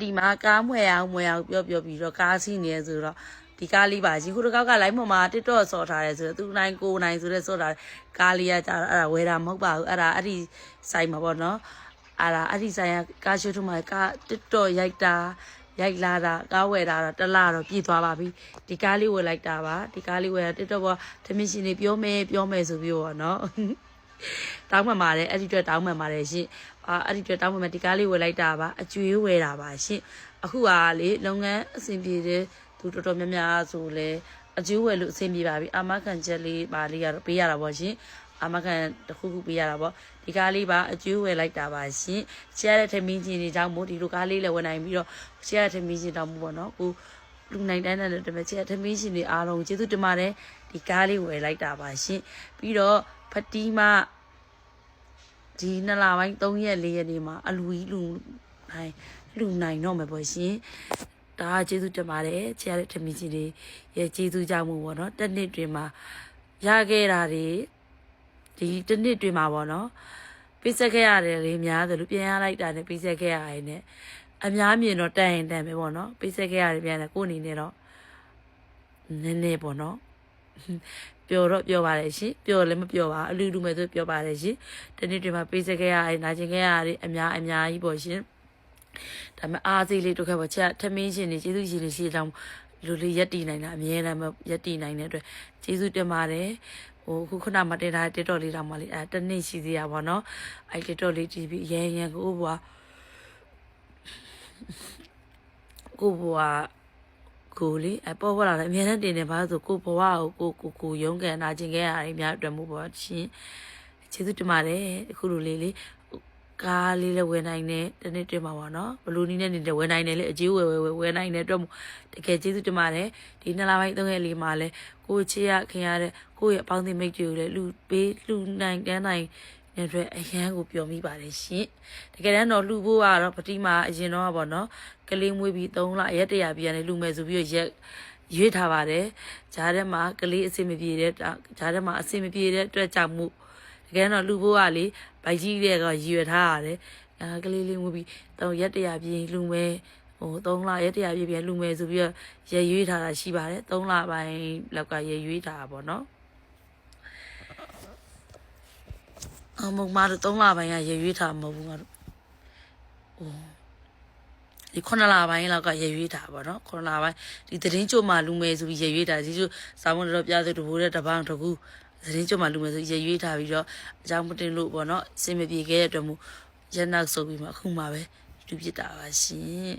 တီမှာကားမွေအောင်ပြောပြီးတော့ကားစီးနေရဆိုတော့ဒီကားလေးပါရှင်ခုတစ်ခေါက်ကလိုင်းပေါ်မှာတစ်တော့ဆော်ထားတယ်ဆိုတော့သူနိုင်ကိုနိုင်ဆိုတဲ့ဆော်ထားကားလေးကကြာအဲ့ဒါဝယ်တာမဟုတ်ပါဘူးအဲ့ဒါအဲ့ဒီဆိုင်မှာပေါ့နော်အဲ့ဒီဆိုင်ကကားရှိုးထုံးမှာကားတစ်တော့ရိုက်လာတာကားဝယ်တာတော့တစ်လတော့ပြည့်သွားပါပြီဒီကားလေးဝယ်လိုက်တာပါဒီကားလေးဝယ်တာတစ်တော့ထမင်းရှင်နေပြောမယ်ဆိုပြီးပေါ့နော်တောင်းမှန်ပါတယ်အဲ့ဒီအတွက်တောင်းမှန်ပါတယ်ရှင်အဲ့ဒီအတွက်တောင်းမှန်ဒီကားလေးဝယ်လိုက်တာပါအကျွေးဝယ်တာပါရှင်အခုကလေလုပ်ငန်းအဆင်ပြေတယ်သူတော်တော်များများဆိုလဲအကျွေးဝယ်လို့အဆင်ပြေပါပြီအာမခံချက်လေးပါလေးရတော့ပေးရတာပေါ့ရှင်အာမခံတစ်ခုပေးရတာပေါ့ဒီကားလေးပါအကျွေးဝယ်လိုက်တာပါရှင်ရှယ်ရတဲ့ထမင်းချင်းတွေကြောင့်မို့ဒီလိုကားလေးလည်းဝယ်နိုင်ပြီးတော့ရှယ်ရတဲ့ထမင်းချင်းတောင်မို့ပေါ့နော်ကိုလူနိုင်တိုင်းတဲ့တမချေထမင်းရှင်တွေအားလုံးကျေးဇူးတင်ပါတယ်ဒီကားလေးဝယ်လိုက်တာပါရှင်ပြီးတော့ဖတီးမဒီ2လပိုင်း3ရက်4ရက်နေမှာအလူကြီးလူနိုင်တော့မယ်ပေါ့ရှင်ဒါကျေးဇူးတင်ပါတယ်ချေရတဲ့ထမင်းကြီးတွေရဲ့ကျေးဇူးကြောင့်မို့ပေါ့နော်တစ်နှစ်တွင်မှာရခဲ့တာတွေဒီတစ်နှစ်တွင်မှာပေါ့နော်ပေးဆက်ခဲ့ရတယ်လေများတယ်လို့ပြန်ရလိုက်တာနဲ့ပေးဆက်ခဲ့ရတယ်နဲ့အများမြင်တော့တန်ရင်တန်ပဲပေါ့နော်ပေးဆက်ခဲ့ရတယ်ပြန်တယ်ကိုအနေနဲ့တော့နည်းနည်းပေါ့နော်ပျော်တော့ပျော်ပါတယ်ရှင်ပျော်လည်းမပျော်ပါအလူလူမဲ့ဆိုပျော်ပါတယ်ရှင်ဒီနေ့ဒီမှာပေးစခဲ့ရတယ်နာကျင်ခဲ့ရတယ်အများကြီးပေါ့ရှင်ဒါပေမဲ့အားစိတ်လေးတို့ခဲ့ပေါ့ချက်ထမင်းရှင်နေကျေးဇူးရှင်နေရှိတောင်လူလေးရက်တည်နိုင်တာအမြဲတမ်းရက်တည်နိုင်တဲ့အတွက်ကျေးဇူးတင်ပါတယ်ဟိုခုနမှတင်ထားတဲ့ TikTok လေးတောင်မှလေတနေ့ရှိသေးရပါတော့အဲ့ TikTok လေးကြည့်ပြီးရန်ကိုဘွားကိုလေပေါ်ပေါ်လာတယ်အများနဲ့တင်နေပါဆိုကိုဘဝကိုရုံးကန်နာကျင်ခဲ့ရတယ်အများအတွက်မို့ပေါ့ရှင်ကျေးဇူးတင်ပါတယ်အခုလိုလေးကားလေးလည်းဝယ်နိုင်တယ်တနေ့တင်ပါပါနော်ဘလူးနီးနဲ့နေလည်းဝယ်နိုင်တယ်လေအကြီးဝယ်နိုင်တယ်အတွက်မို့တကယ်ကျေးဇူးတင်ပါတယ်ဒီ2လပိုင်း3ရက်လေးမှာလဲကိုချေရခင်ရတဲ့ကိုရဲ့အပေါင်းအသင်းမိတ်တွေကိုလည်းလူနိုင်တန်းနိုင်တဲ့အတွက်အရန်ကိုပျော်မိပါတယ်ရှင်တကယ်တမ်းတော့လူဖို့ကတော့ပတိမာအရင်တော့ပေါ့နော်ကလေးမွေးပြီး3လရက်တရာပြရတယ်လူမယ်ဆိုပြီးရက်ရွေးထားပါတယ်ဂျားထဲမှာကလေးအဆင်မပြေတဲ့ဂျားထဲမှာအဆင်မပြေတဲ့အတွက်ကြောင့်မို့တကယ်တော့လူဖို့ကလေဗိုက်ကြီးတွေကရွေထားရတယ်ကလေးလေးမွေးပြီးရက်တရာပြလူမယ်ဟို3လရက်တရာပြလူမယ်ဆိုပြီးရက်ရွေးထားတာရှိပါတယ်3လပိုင်းလောက်ကရက်ရွေးထားတာပေါ့နော်မုံမာတို့3လပိုင်းကရေရွေးထားမဟုတ်ဘူးငါတို့ဒီ9လပိုင်းလောက်ကရေရွေးထားပါတော့9လပိုင်းဒီသတင်းကြိုမှလူမယ်ဆိုပြီးရေရွေးထားဒီကျစာမွန်တော်ပြဆိုတဘိုးတဲ့တပေါင်းတကူသတင်းကြိုမှလူမယ်ဆိုရေရွေးထားပြီးတော့အကြောင်းမတင်လို့ပေါ့နော်အစင်မပြေခဲ့တဲ့အတွက်မို့ရက်နောက်ဆိုပြီးမှအခုမှပဲလူပြစ်တာပါရှင်